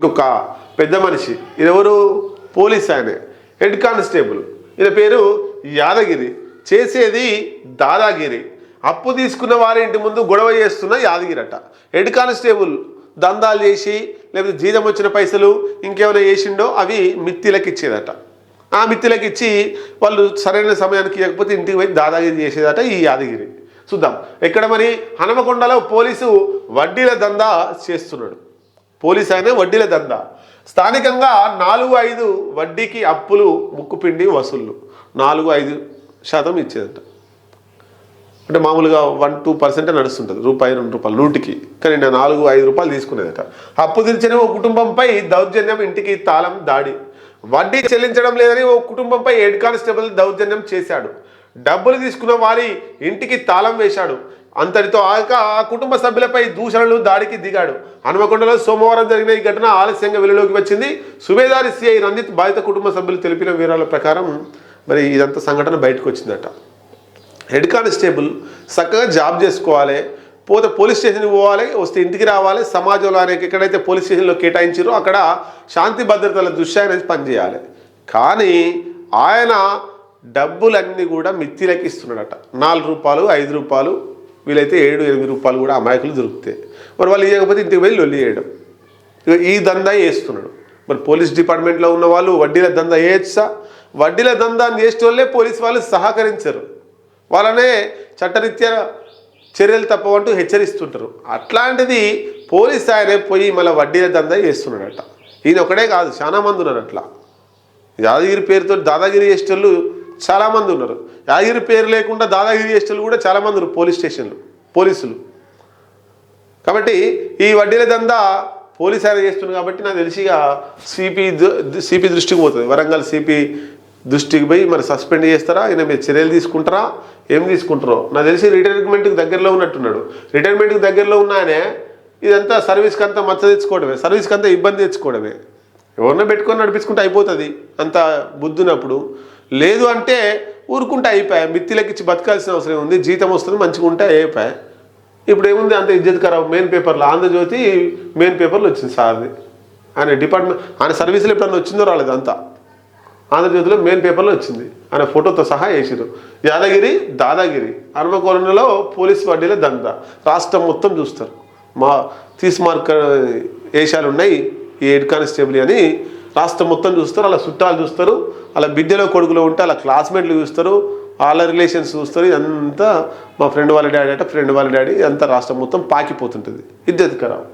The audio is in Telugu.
ఇంకొక పెద్ద మనిషి ఎవరు పోలీస్ ఆయనే హెడ్ కానిస్టేబుల్ ఈయన పేరు యాదగిరి చేసేది దాదాగిరి అప్పు తీసుకున్న వారి ఇంటి ముందు గొడవ చేస్తున్న యాదగిరి అట హెడ్ కానిస్టేబుల్ దందాలు చేసి లేకపోతే జీతం వచ్చిన పైసలు ఇంకేమైనా చేసిండో అవి మిత్తిలకు ఇచ్చేదట ఆ మిత్తిలకు ఇచ్చి వాళ్ళు సరైన సమయానికి ఇవ్వకపోతే ఇంటికి పోయి దాదాగిరి చేసేదట ఈ యాదగిరి చూద్దాం ఎక్కడ మరి హనుమకొండలో పోలీసు వడ్డీల దందా చేస్తున్నాడు పోలీస్ అయినా వడ్డీల దందా స్థానికంగా 4-5 వడ్డీకి అప్పులు ముక్కుపిండి వసూళ్ళు 4-5% ఇచ్చేదట అంటే మామూలుగా 1-2% నడుస్తుంటుంది ₹1-2 నూటికి కానీ నేను 4-5 రూపాయలు తీసుకునేదట అప్పు తీర్చని ఓ కుటుంబంపై దౌర్జన్యం ఇంటికి తాళం దాడి వడ్డీ చెల్లించడం లేదని ఓ కుటుంబంపై హెడ్ కానిస్టేబుల్ దౌర్జన్యం చేశాడు డబ్బులు తీసుకున్న వారి ఇంటికి తాళం వేశాడు అంతటితో ఆక ఆ కుటుంబ సభ్యులపై దూషణలు దాడికి దిగాడు హనుమకొండలో సోమవారం జరిగిన ఈ ఘటన ఆలస్యంగా వెలుగులోకి వచ్చింది సుబేదారి సిఐ రంజిత్ బాధిత కుటుంబ సభ్యులు తెలిపిన వివరాల ప్రకారం మరి ఇదంతా సంఘటన బయటకు వచ్చిందట హెడ్ కానిస్టేబుల్ చక్కగా జాబ్ చేసుకోవాలి పోతే పోలీస్ స్టేషన్కి పోవాలి వస్తే ఇంటికి రావాలి సమాజంలో అనేక ఎక్కడైతే పోలీస్ స్టేషన్లో కేటాయించారో అక్కడ శాంతి భద్రతల దృష్ట్యా అనేది పనిచేయాలి కానీ ఆయన డబ్బులన్నీ కూడా మిత్తిలకి ఇస్తున్నాడట ₹4-5 వీలైతే ₹7-8 కూడా అమాయకులు దొరుకుతాయి మరి వాళ్ళు ఇవ్వకపోతే ఇంటికి పోయి లొల్లి చేయడం ఈ దందా వేస్తున్నాడు మరి పోలీస్ డిపార్ట్మెంట్లో ఉన్న వాళ్ళు వడ్డీల దందా వేయచ్చా వడ్డీల దందాన్ని చేసే వాళ్ళే పోలీసు వాళ్ళు సహకరించరు వాళ్ళనే చట్టరీత్యా చర్యలు తప్పవంటూ హెచ్చరిస్తుంటారు అట్లాంటిది పోలీస్ ఆయనే పోయి మళ్ళీ వడ్డీల దందా చేస్తున్నాడట ఈయన ఒకడే కాదు చాలా మంది ఉన్నారు అట్లా యాదగిరి పేరుతో దాదాగిరి చేసేటోళ్ళు చాలామంది ఉన్నారు యాదగిరి పేరు లేకుండా దాదాగిరి చేసేటోళ్ళు కూడా చాలామంది ఉన్నారు పోలీస్ స్టేషన్లు పోలీసులు కాబట్టి ఈ వడ్డీల దందా పోలీసు ఆయన చేస్తున్నారు కాబట్టి నాకు తెలిసిగా సిపి దృష్టికి పోతుంది వరంగల్ సిపి దృష్టికి పోయి మరి సస్పెండ్ చేస్తారా ఈయన మీరు చర్యలు తీసుకుంటారా ఏం తీసుకుంటారో నాకు తెలిసి రిటైర్మెంట్కి దగ్గరలో ఉన్నట్టున్నాడు రిటైర్మెంట్కి దగ్గరలో ఉన్న ఆయనే ఇదంతా సర్వీస్కి అంతా మచ్చ తెచ్చుకోవడమే సర్వీస్కి అంతా ఇబ్బంది తెచ్చుకోవడమే ఎవరినో పెట్టుకొని నడిపించుకుంటే అయిపోతుంది అంత బుద్ధినప్పుడు లేదు అంటే ఊరుకుంటే అయిపోయా మిత్తిలకి ఇచ్చి బతకాల్సిన అవసరం ఉంది జీతం వస్తుంది మంచిగా ఉంటే అయిపోయా ఇప్పుడు ఏముంది అంత ఇజ్జత్ ఖరాబ్ మెయిన్ పేపర్లో ఆంధ్రజ్యోతి మెయిన్ పేపర్లో వచ్చింది సార్ది ఆయన డిపార్ట్మెంట్ ఆయన సర్వీసులు ఎప్పుడన్నా వచ్చిందో రాలేదు అంతా ఆంధ్రజ్యోతిలో మెయిన్ పేపర్లో వచ్చింది ఆయన ఫోటోతో సహా వేసారు యాదగిరి దాదాగిరి హనుమకొండలో పోలీసు వడ్డీల దందా రాష్ట్రం మొత్తం చూస్తారు మా తీస్మార్క్ వేషాలు ఉన్నాయి ఈ హెడ్ కానిస్టేబుల్ అని రాష్ట్రం మొత్తం చూస్తారు అలా చుట్టాలు చూస్తారు అలా బిడ్డలో కొడుకులో ఉంటే అలా క్లాస్మేట్లు చూస్తారు వాళ్ళ రిలేషన్స్ చూస్తారు ఇదంతా మా ఫ్రెండ్ వాళ్ళ డాడీ అంటే ఫ్రెండ్ వాళ్ళ డాడీ ఇదంతా రాష్ట్రం మొత్తం పాకిపోతుంటుంది ఇజ్జత్ ఖరాబ్